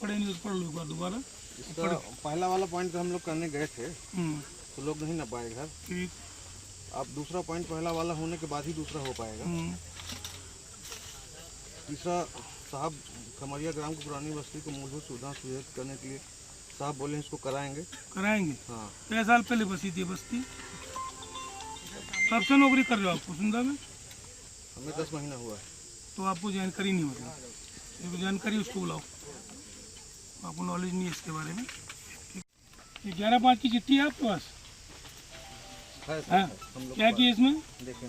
पढ़े नहीं तो पढ़ लो एक बार दोबारा। इसका पहला वाला पॉइंट तो हम लोग करने गए थे तो लोग नहीं ना पाए घर। ठीक। अब दूसरा पॉइंट पहला वाला होने के बाद ही दूसरा हो पाएगा। तीसरा, साहब खमरिया ग्राम की पुरानी बस्ती को मूलभूत सुविधा सुनिश्चित करने के लिए साहब बोले इसको कराएंगे। हाँ। 6 साल पहले बसी थी बस्ती। कब से नौकरी कर रहे हो आपको सुंदा में? हमें 10 महीना हुआ है। तो आपको जानकारी नहीं होती, तो जानकारी उसको बुलाओ, आपको नॉलेज नहीं है इसके बारे में। 11/5 की चिट्ठी है आपके पास? हाँ। क्या किया इसमें? देखें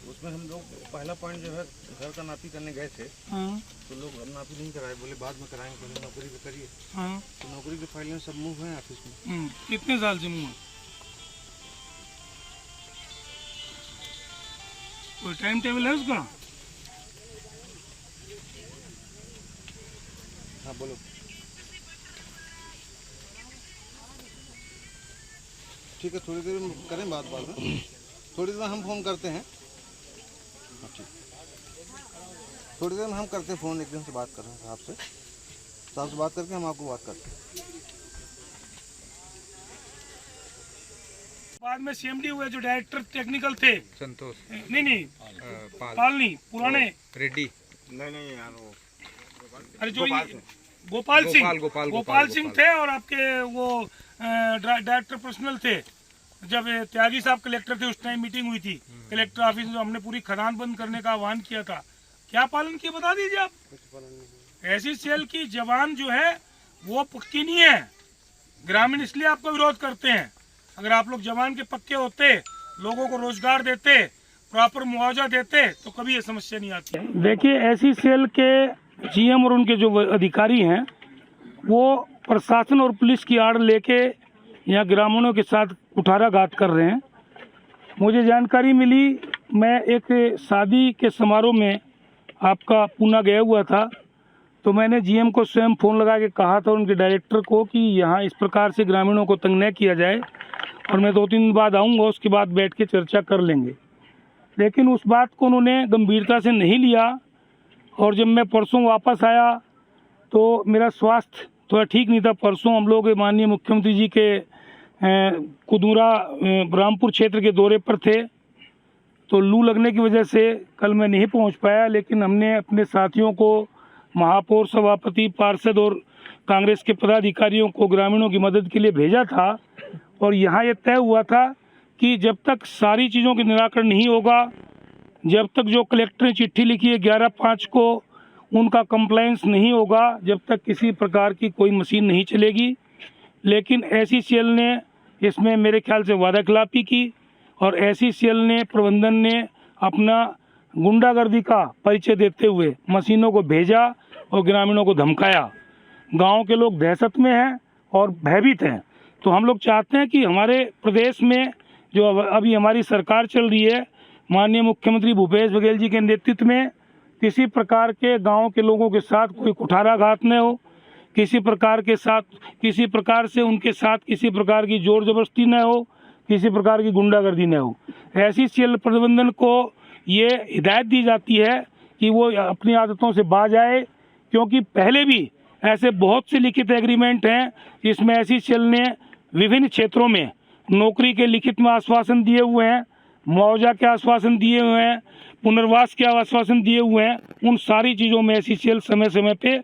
उसमें हम लोग पहला पॉइंट जो है घर का नापी करने गए थे। हाँ। तो लोग नापी नहीं कराए, बोले बाद में कराएंगे, पहले नौकरी तो करिए। हाँ। तो नौकरी के फाइल में सब मूव है ऑफिस में। कितने साल से मूव? कोई टाइम टेबल है उसका? हाँ बोलो। ठीक है, थोड़ी देर में करें बात, बाद में थोड़ी देर में हम फ़ोन करते हैं। हाँ ठीक, थोड़ी देर में हम करते हैं फ़ोन। एक दिन से बात कर रहे हैं साहब से बात करके हम आपको बात करते हैं। बाद में सीएमडी हुए जो डायरेक्टर टेक्निकल थे, संतोष नहीं पाल नहीं, पुराने रेड्डी, नहीं यार वो अरे जो गोपाल सिंह थे, और आपके वो डायरेक्टर पर्सनल थे। जब त्यागी साहब कलेक्टर थे उस टाइम मीटिंग हुई थी कलेक्टर ऑफिस में, हमने पूरी खदान बंद करने का आह्वान किया था। क्या पालन किया बता दीजिए आप? ऐसी सेल की जवान जो है वो पक्की नहीं है। ग्रामीण इसलिए आपका विरोध करते हैं। अगर आप लोग जवान के पक्के होते, लोगों को रोजगार देते, प्रॉपर मुआवजा देते, तो कभी ये समस्या नहीं आती। देखिए, ऐसी सेल के जीएम और उनके जो अधिकारी हैं वो प्रशासन और पुलिस की आड़ लेके यहाँ ग्रामीणों के साथ कुठाराघात कर रहे हैं। मुझे जानकारी मिली, मैं एक शादी के समारोह में आपका पूना गया हुआ था, तो मैंने जीएम को स्वयं फ़ोन लगा के कहा था उनके डायरेक्टर को कि यहाँ इस प्रकार से ग्रामीणों को तंग न किया जाए, और मैं 2-3 दिन बाद आऊँगा, उसके बाद बैठ के चर्चा कर लेंगे। लेकिन उस बात को उन्होंने गंभीरता से नहीं लिया, और जब मैं परसों वापस आया तो मेरा स्वास्थ्य थोड़ा ठीक नहीं था। परसों हम लोग माननीय मुख्यमंत्री जी के कुदूरा रामपुर क्षेत्र के दौरे पर थे, तो लू लगने की वजह से कल मैं नहीं पहुंच पाया। लेकिन हमने अपने साथियों को, महापौर, सभापति, पार्षद और कांग्रेस के पदाधिकारियों को ग्रामीणों की मदद के लिए भेजा था, और यहाँ ये तय हुआ था कि जब तक सारी चीज़ों के निराकरण नहीं होगा, जब तक जो कलेक्टर ने चिट्ठी लिखी है 11/5 को उनका कंप्लायंस नहीं होगा, जब तक किसी प्रकार की कोई मशीन नहीं चलेगी। लेकिन ऐसी सेल ने इसमें मेरे ख्याल से वादाखिलाफी की, और ऐसी सेल ने, प्रबंधन ने अपना गुंडागर्दी का परिचय देते हुए मशीनों को भेजा और ग्रामीणों को धमकाया। गांव के लोग दहशत में हैं और भयभीत हैं। तो हम लोग चाहते हैं कि हमारे प्रदेश में जो अभी हमारी सरकार चल रही है, माननीय मुख्यमंत्री भूपेश बघेल जी के नेतृत्व में, किसी प्रकार के गांव के लोगों के साथ कोई कुठाराघात न हो, किसी प्रकार से उनके साथ किसी प्रकार की जोर जबरदस्ती न हो, किसी प्रकार की गुंडागर्दी न हो। ऐसी सेल प्रबंधन को ये हिदायत दी जाती है कि वो अपनी आदतों से बाज आए, क्योंकि पहले भी ऐसे बहुत से लिखित एग्रीमेंट हैं जिसमें ऐसी सेल ने विभिन्न क्षेत्रों में नौकरी के लिखित में आश्वासन दिए हुए हैं, मुआवजा के आश्वासन दिए हुए हैं, पुनर्वास के आश्वासन दिए हुए हैं। उन सारी चीज़ों में ऐसी सेल समय समय पे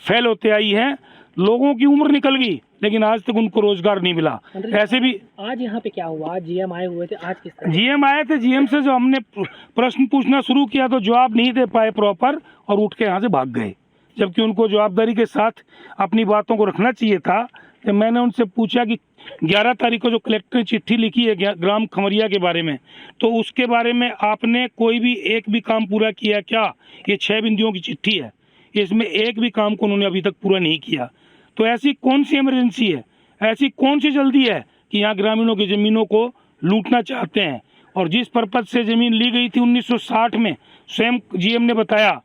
फेल होते आई है। लोगों की उम्र निकल गई, लेकिन आज तक उनको रोजगार नहीं मिला। ऐसे भी आज यहाँ पे क्या हुआ? आज जीएम आए हुए थे, आज किस तरह? जीएम आए थे, जीएम से जो हमने प्रश्न पूछना शुरू किया तो जवाब नहीं दे पाए प्रॉपर, और उठ के यहाँ से भाग गए, जबकि उनको जवाबदारी के साथ अपनी बातों को रखना चाहिए था। जब मैंने उनसे पूछा कि 11 तारीख को जो कलेक्टर ने चिट्ठी लिखी है ग्राम खमरिया के बारे में, तो उसके बारे में आपने कोई भी एक भी काम पूरा किया क्या? ये 6 बिंदुओं की चिट्ठी है, इसमें एक भी काम को उन्होंने अभी तक पूरा नहीं किया। तो ऐसी कौन सी इमरजेंसी है, ऐसी कौन सी जल्दी है कि यहाँ ग्रामीणों की ज़मीनों को लूटना चाहते हैं? और जिस पर्पज से ज़मीन ली गई थी 1960 में, स्वयं जीएम ने बताया